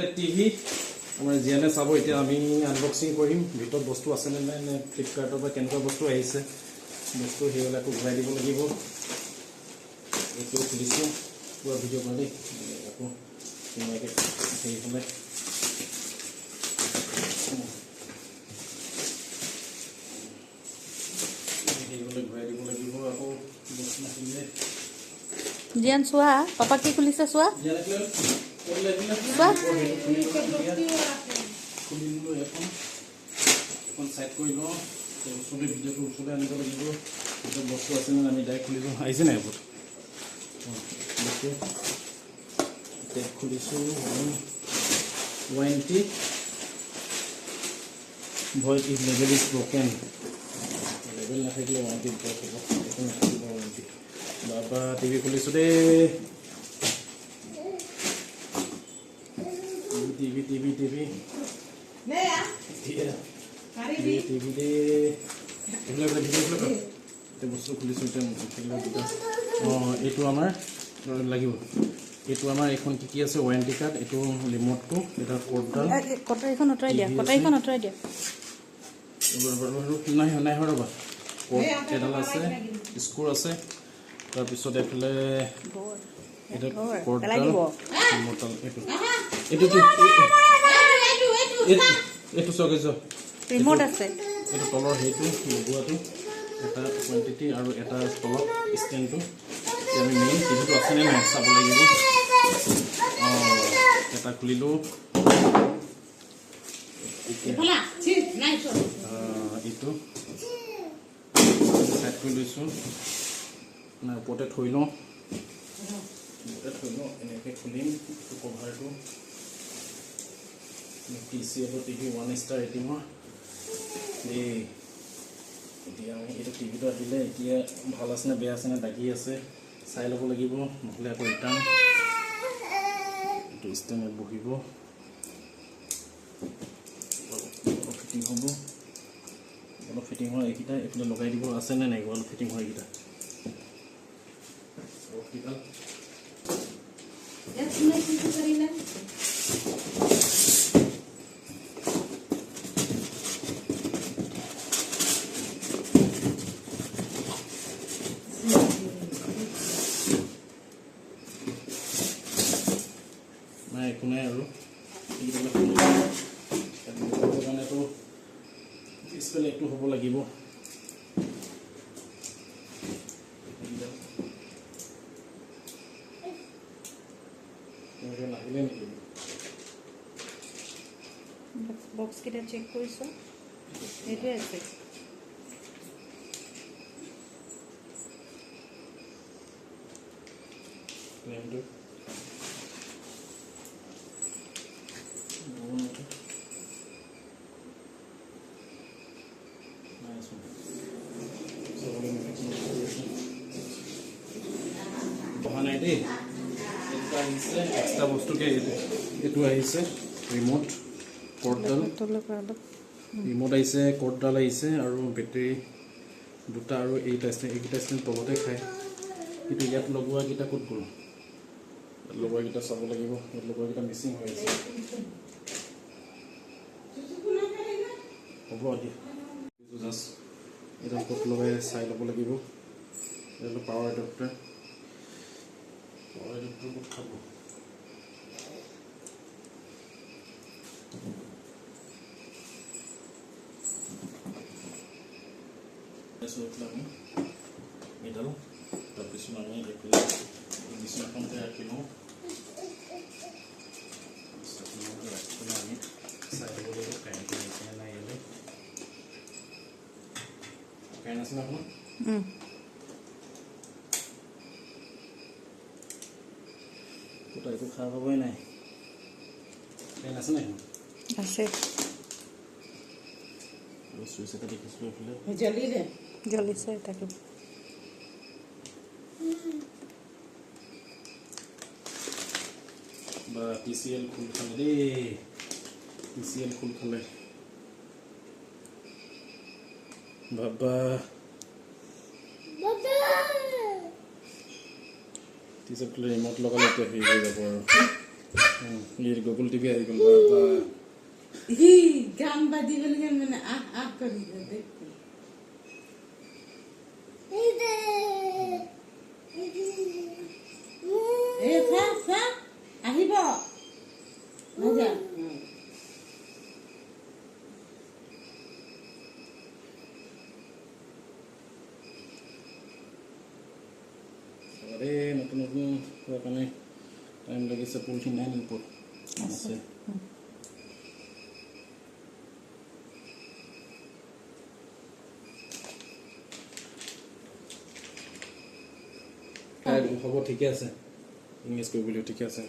tablet TV আমাৰ জিয়ানে চাব এতিয়া আমি আনবক্সিং কৰিম ভিতৰত বস্তু আছে নে নাই নে ফ্লিপকাৰ্টৰ পৰা কেনেকুৱা বস্তু আহিছে বস্তু সেইবিলাকো ঘূৰাই দিব লাগিব এইটো খুলিছোঁ পুৰা ভিডিঅ' কৰি আকৌ ধুনীয়াকৈ সেইফালে সেইফালে ঘূৰাই দিব লাগিব আকৌ বস্তু নাছিলে জিয়ান চোৱা পাপা কি খুলিছে চোৱা খুলিলোঁ এখন চাইড কৰি লওঁ ওচৰতে ভিডিঅ'টো ওচৰতে আনিব লাগিব ভিতৰত বস্তু আছে নে আমি ডাইৰেক্ট খুলিলোঁ আহিছে নাই এইবোৰ টেপ খুলিছোঁ warranty voice use level is broken level নাথাকিলে ৱাৰেণ্টি ব্ৰক হ'ব একো নাথাকিব ৱাৰেণ্টি বাবা টিভি খুলিছোঁ দেই টিভি টিভি টিভি টিভি দে এইবিলাক বস্তু খুলিছোঁ এতিয়া অঁ এইটো আমাৰ লাগিব এইটো আমাৰ এইখন কি কি আছে ৱাৰেণ্টি কাৰ্ড এইটো ৰিম'টটো এটা কৰ্ডডাল কটাৰীখন আঁতৰাই দিয়া কটাৰীখন আঁতৰাই দিয়া নাই নাই ৰ'বা কৰ্ড এডাল আছে স্ক্ৰু আছে তাৰপিছত এইফালে এটা কৰ্ডডাল ৰিম'টডাল এইটো চকে যোৱা ৰিম'ট আছে এইটো তলৰ সেইটো লগোৱাটো এটা কোৱান্টিটি আৰু এটা তলত ষ্টেণ্ডটো আমি মেইন টিভিটো আছেনে নাই চাব লাগিব অঁ এটা খুলিলোঁ এইটো চাইড কৰি লৈছোঁ নাই ওপৰতে থৈ লওঁ এনেকৈ খুলিম এইটো কভাৰটো TCL টিভি 1 ষ্টাৰ ৰেটিঙৰ এই এতিয়া আমি এইটো টিভিটো আহিলে এতিয়া ভাল আছে নে বেয়া আছে নে দাগি আছে চাই ল'ব লাগিব নহ'লে আকৌ ৰিটাৰ্ণ এইটো ষ্টেণ্ডত বহিব ফিটিং হ'ব অলপ ফিটিং হয় এইকেইটা এইফালে লগাই দিব আছে নে নাই অলপ ফিটিং হয় এইকেইটা নাই একো নাই আৰু কাৰণেতো পিছফালে এইটো হ'ব লাগিব নাহিলে নেকি বক্স কেইটা চেক কৰিছোঁ সেইটোৱে আছে ক্লেমটো অহা নাই দেই আহিছে এক্সট্ৰা বস্তুকে এইটো আহিছে ৰিম'ট কৰ্ডডাল ৰিম'ট আহিছে কৰ্ডডাল আহিছে আৰু বেটেৰী দুটা আৰু এইকেইটা ষ্টেণ্ড তলতে খায় কিন্তু ইয়াত লগোৱাকেইটা ক'ত গ'ল ইয়াত লগোৱাকেইটা চাব লাগিব ইয়াত লগোৱাকেইটা মিচিং হৈ আছে হ'ব দিয়া জাষ্ট এটা ক'ত লগাই চাই ল'ব লাগিব এইটো পাৱাৰ এডাপ্টাৰ ক'ত খাব আমি এইডাল তাৰপিছত আমি এইফালে বিচনাখনতে ৰাখি লওঁ ৰাখি পেলাই আমি চাই ল'ব লাগিব কাৰেণ্টটো আহিছে নাই ইয়ালৈ কাৰেণ্ট আছে ন আপোনাৰ কোটা একো খাৰ হ'বই নাই কাৰেণ্ট আছে নাই আছে চুইচ এটা দেখিছোঁ এইফালে জ্বলিছে তাকে বা TCL খোল খালে দেই TCL খোল খালে বাবা TCL খোলে ৰিম'ট লগালে এতিয়া হেৰি হৈ যাব আৰু গুগল টিভি আহি গ'ল হি গান বাজি বলে মানে আহ আহ করি দেখতে এ ফা ফা আহিব মজা আরে নতুন নতুন কাৰণে টাইম লাগিছে পলিথিন নাই নেকি আছে হ'ব ঠিকে আছে ইংলিছ কৰিবলৈ ঠিকে আছে